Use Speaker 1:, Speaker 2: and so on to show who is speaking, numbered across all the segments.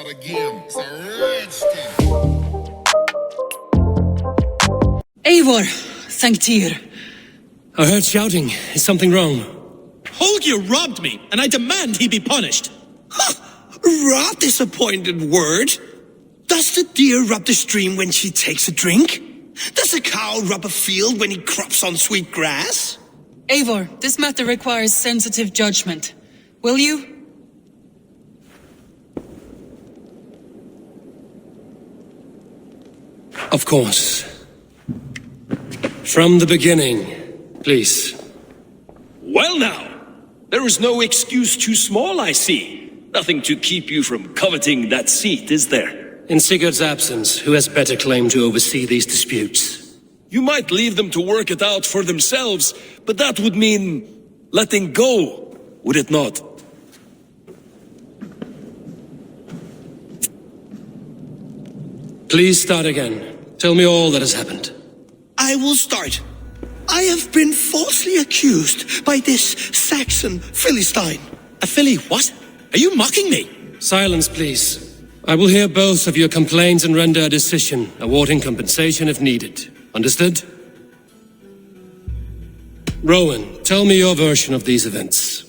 Speaker 1: start again. It's a red stick.
Speaker 2: Eivor, thank Tyr.
Speaker 3: I heard shouting. Is something wrong?
Speaker 4: Holger robbed me, and I demand he be punished.
Speaker 5: Rot is a pointed word. Does the deer rub the stream when she takes a drink? Does a cow rub a field when he crops on sweet grass?
Speaker 2: Eivor, this matter requires sensitive judgment. Will you?
Speaker 3: Of course. From the beginning, please.
Speaker 6: Well now, there is no excuse too small, I see. Nothing to keep you from coveting that seat, is there?
Speaker 3: In Sigurd's absence, who has better claim to oversee these disputes?
Speaker 6: You might leave them to work it out for themselves, but that would mean letting go, would it not?
Speaker 3: Please start again. Tell me all that has happened.
Speaker 5: I will start. I have been falsely accused by this Saxon Philistine.
Speaker 4: A Philly what? Are you mocking me?
Speaker 3: Silence, please. I will hear both of your complaints and render a decision, awarding compensation if needed. Understood? Rowan, tell me your version of these events.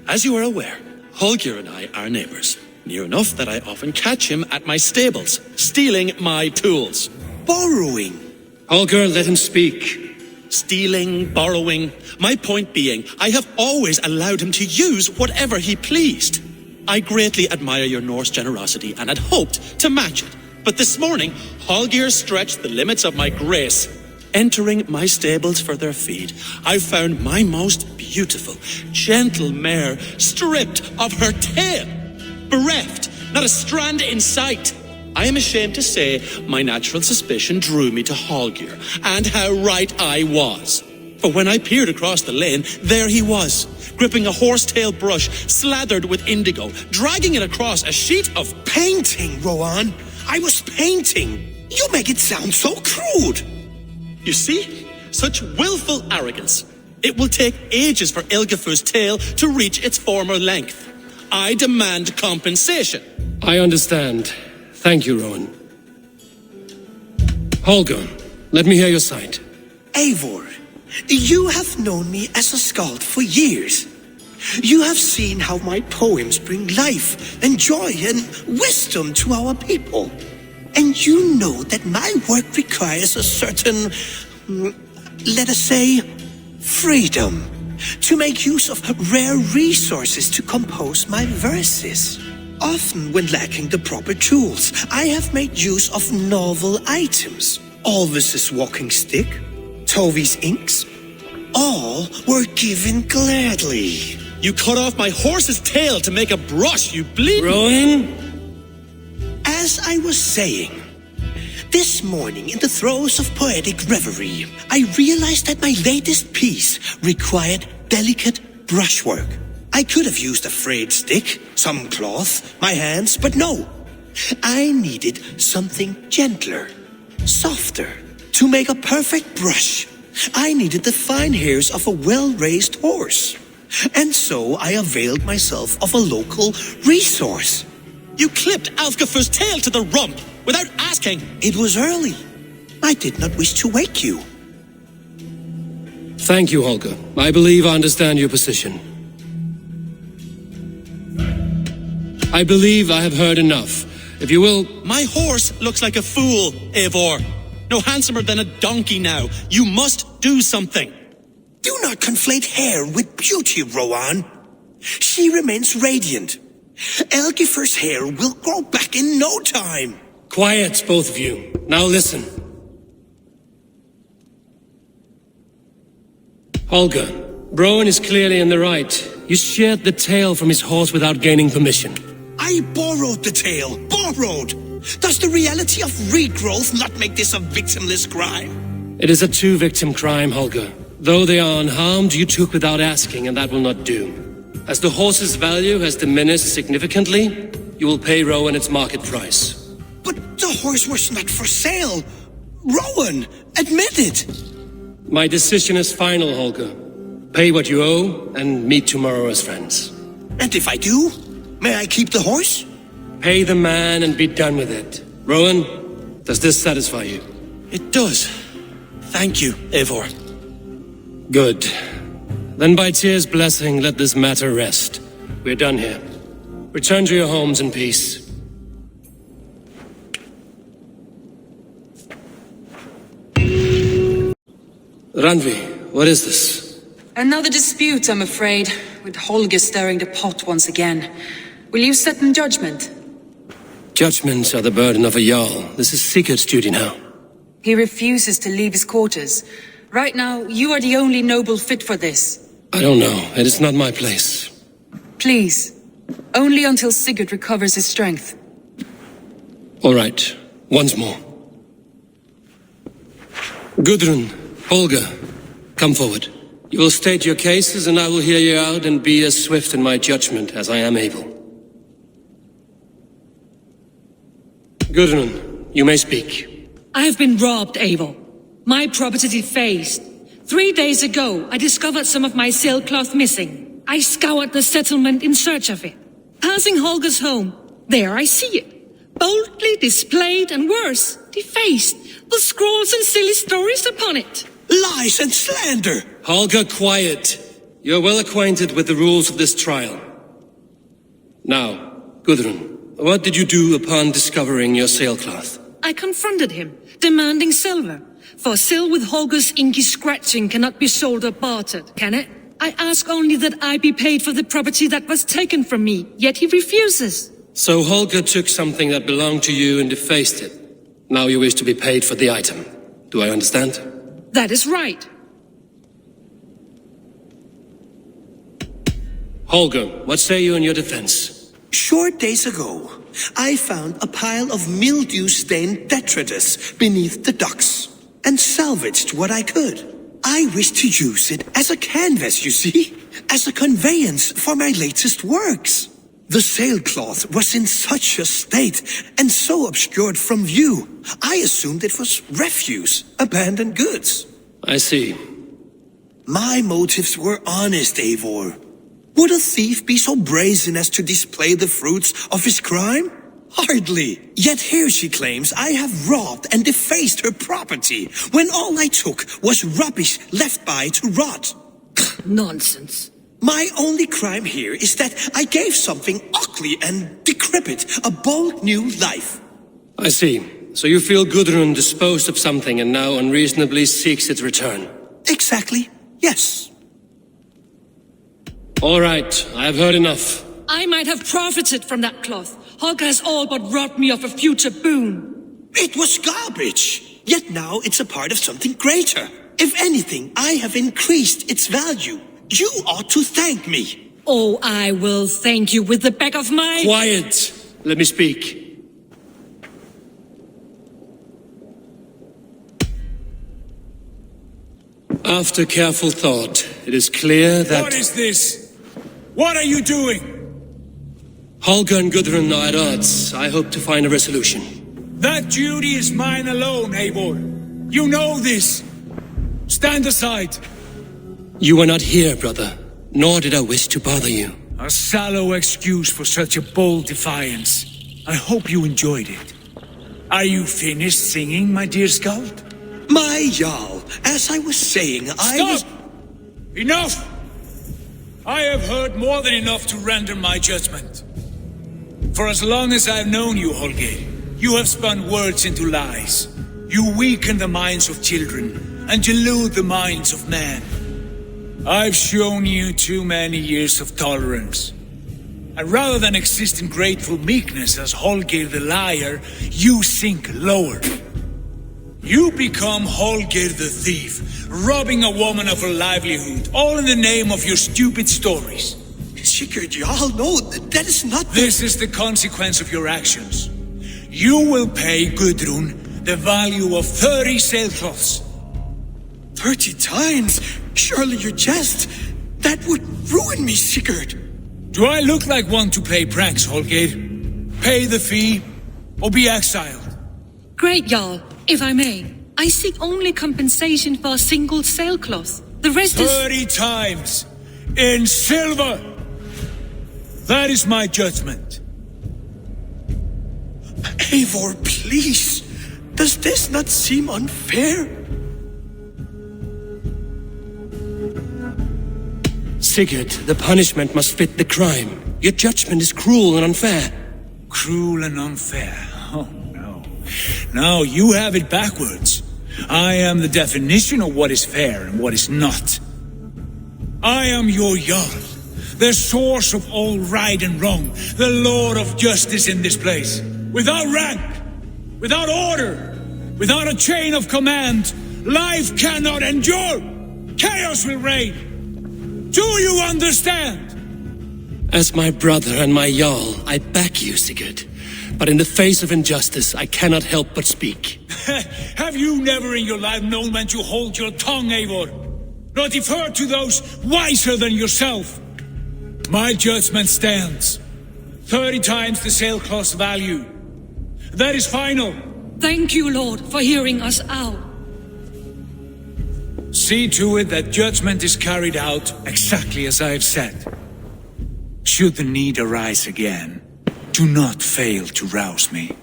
Speaker 4: As you are aware, Holger and I are neighbors. Near enough that I often catch him at my stables, stealing my tools.
Speaker 5: Borrowing.
Speaker 3: Holger, let him speak.
Speaker 4: Stealing, borrowing. My point being, I have always allowed him to use whatever he pleased. I greatly admire your Norse generosity and had hoped to match it. But this morning, Holger stretched the limits of my grace. Entering my stables for their feed, I found my most beautiful, gentle mare stripped of her tail. Bereft, not a strand in sight. I am ashamed to say my natural suspicion drew me to Holger, and how right I was. For when I peered across the lane, there he was, gripping a horsetail brush slathered with indigo, dragging it across a sheet of
Speaker 5: Painting, Rowan. I was painting. You make it sound so crude.
Speaker 4: You see? Such willful arrogance. It will take ages for Ilgafur's tail to reach its former length. I demand compensation.
Speaker 3: I understand. Thank you, Rowan. Holger, let me hear your side.
Speaker 5: Eivor, you have known me as a skald for years. You have seen how my poems bring life and joy and wisdom to our people. And you know that my work requires a certain, let us say, freedom to make use of rare resources to compose my verses. Often when lacking the proper tools, I have made use of novel items. Alvis's walking stick, Tovi's inks, all were given gladly.
Speaker 4: You cut off my horse's tail to make a brush, you bleed.
Speaker 3: Rowan?
Speaker 5: As I was saying, this morning in the throes of poetic reverie, I realized that my latest piece required delicate brushwork. I could have used a frayed stick, some cloth, my hands, but no. I needed something gentler, softer. To make a perfect brush, I needed the fine hairs of a well-raised horse. And so I availed myself of a local resource.
Speaker 4: You clipped Alfgafur's tail to the rump without asking.
Speaker 5: It was early. I did not wish to wake you.
Speaker 3: Thank you, Holger. I believe I understand your position. I believe I have heard enough. If you will...
Speaker 4: My horse looks like a fool, Eivor. No handsomer than a donkey now. You must do something.
Speaker 5: Do not conflate hair with beauty, Rowan. She remains radiant. Elgifur's hair will grow back in no time.
Speaker 3: Quiet, both of you. Now listen. Holger, Rowan is clearly in the right. You sheared the tail from his horse without gaining permission.
Speaker 5: I borrowed the tail. Borrowed! Does the reality of regrowth not make this a victimless crime?
Speaker 3: It is a two-victim crime, Holger. Though they are unharmed, you took without asking, and that will not do. As the horse's value has diminished significantly, you will pay Rowan its market price.
Speaker 5: But the horse was not for sale. Rowan, admit it.
Speaker 3: My decision is final, Holger. Pay what you owe, and meet tomorrow as friends.
Speaker 5: And if I do, may I keep the horse?
Speaker 3: Pay the man and be done with it. Rowan, does this satisfy you?
Speaker 4: It does. Thank you, Eivor.
Speaker 3: Good. Then by Tyr's blessing, let this matter rest. We're done here. Return to your homes in peace. Randvi, what is this?
Speaker 2: Another dispute, I'm afraid, with Holger stirring the pot once again. Will you set in judgment?
Speaker 3: Judgments are the burden of a Jarl. This is Sigurd's duty now.
Speaker 2: He refuses to leave his quarters. Right now, you are the only noble fit for this.
Speaker 3: I don't know. It is not my place.
Speaker 2: Please. Only until Sigurd recovers his strength.
Speaker 3: All right. Once more. Gudrun, Holger, come forward. You will state your cases and I will hear you out and be as swift in my judgment as I am able. Gudrun, you may speak.
Speaker 7: I have been robbed, Eivor. My property defaced. 3 days ago, I discovered some of my sailcloth missing. I scoured the settlement in search of it. Passing Holger's home, there I see it. Boldly displayed and worse, defaced, with scrolls and silly stories upon it.
Speaker 5: Lies and slander!
Speaker 3: Holger, quiet. You're well acquainted with the rules of this trial. Now, Gudrun, what did you do upon discovering your sailcloth?
Speaker 7: I confronted him, demanding silver. For sil with Holger's inky scratching cannot be sold or bartered, can it? I ask only that I be paid for the property that was taken from me, yet he refuses.
Speaker 3: So Holger took something that belonged to you and defaced it. Now you wish to be paid for the item. Do I understand?
Speaker 7: That is right.
Speaker 3: Holger, what say you in your defense?
Speaker 5: Short days ago, I found a pile of mildew-stained detritus beneath the docks, and salvaged what I could. I wished to use it as a canvas, you see, as a conveyance for my latest works. The sailcloth was in such a state, and so obscured from view, I assumed it was refuse, abandoned goods.
Speaker 3: I see.
Speaker 5: My motives were honest, Eivor. Would a thief be so brazen as to display the fruits of his crime? Hardly. Yet here she claims I have robbed and defaced her property, when all I took was rubbish left by to rot.
Speaker 7: Nonsense.
Speaker 5: My only crime here is that I gave something ugly and decrepit a bold new life.
Speaker 3: I see. So you feel Gudrun disposed of something and now unreasonably seeks its return?
Speaker 5: Exactly, yes.
Speaker 3: All right, I have heard enough.
Speaker 7: I might have profited from that cloth. Holger has all but robbed me of a future boon.
Speaker 5: It was garbage. Yet now it's a part of something greater. If anything, I have increased its value. You ought to thank me.
Speaker 7: Oh, I will thank you with the back of my...
Speaker 3: Quiet! Let me speak. After careful thought, it is clear that...
Speaker 8: What is this? What are you doing?
Speaker 3: Holger and Gudrun are at odds. I hope to find a resolution.
Speaker 8: That duty is mine alone, Eivor. You know this. Stand aside.
Speaker 3: You were not here, brother. Nor did I wish to bother you.
Speaker 8: A sallow excuse for such a bold defiance. I hope you enjoyed it. Are you finished singing, my dear Skald?
Speaker 5: My Jarl, as I was saying,
Speaker 8: Stop! Enough! I have heard more than enough to render my judgment. For as long as I've known you, Holger, you have spun words into lies. You weaken the minds of children and delude the minds of men. I've shown you too many years of tolerance. And rather than exist in grateful meekness as Holger the liar, you sink lower. You become Holger the thief, robbing a woman of her livelihood, all in the name of your stupid stories.
Speaker 5: Sigurd Jarl, no, that is not the...
Speaker 8: This is the consequence of your actions. You will pay Gudrun the value of 30 sailcloths.
Speaker 5: 30 times? Surely you jest. That would ruin me, Sigurd.
Speaker 8: Do I look like one to play pranks, Holger? Pay the fee, or be exiled.
Speaker 7: Great, Jarl, if I may. I seek only compensation for a single sailcloth. The rest is...
Speaker 8: 30 times! In silver! That is my judgment.
Speaker 5: Eivor, please. Does this not seem unfair?
Speaker 3: Sigurd, the punishment must fit the crime. Your judgment is cruel and unfair.
Speaker 8: Cruel and unfair. Oh, no. No, you have it backwards. I am the definition of what is fair and what is not. I am your Jarl, the source of all right and wrong, the Lord of justice in this place. Without rank, without order, without a chain of command, life cannot endure. Chaos will reign. Do you understand?
Speaker 3: As my brother and my Jarl, I back you, Sigurd. But in the face of injustice, I cannot help but speak.
Speaker 8: Have you never in your life known when to hold your tongue, Eivor? Nor defer to those wiser than yourself? My judgment stands. 30 times the sailcloth's value. That is final.
Speaker 7: Thank you, Lord, for hearing us out.
Speaker 8: See to it that judgment is carried out exactly as I have said. Should the need arise again, do not fail to rouse me.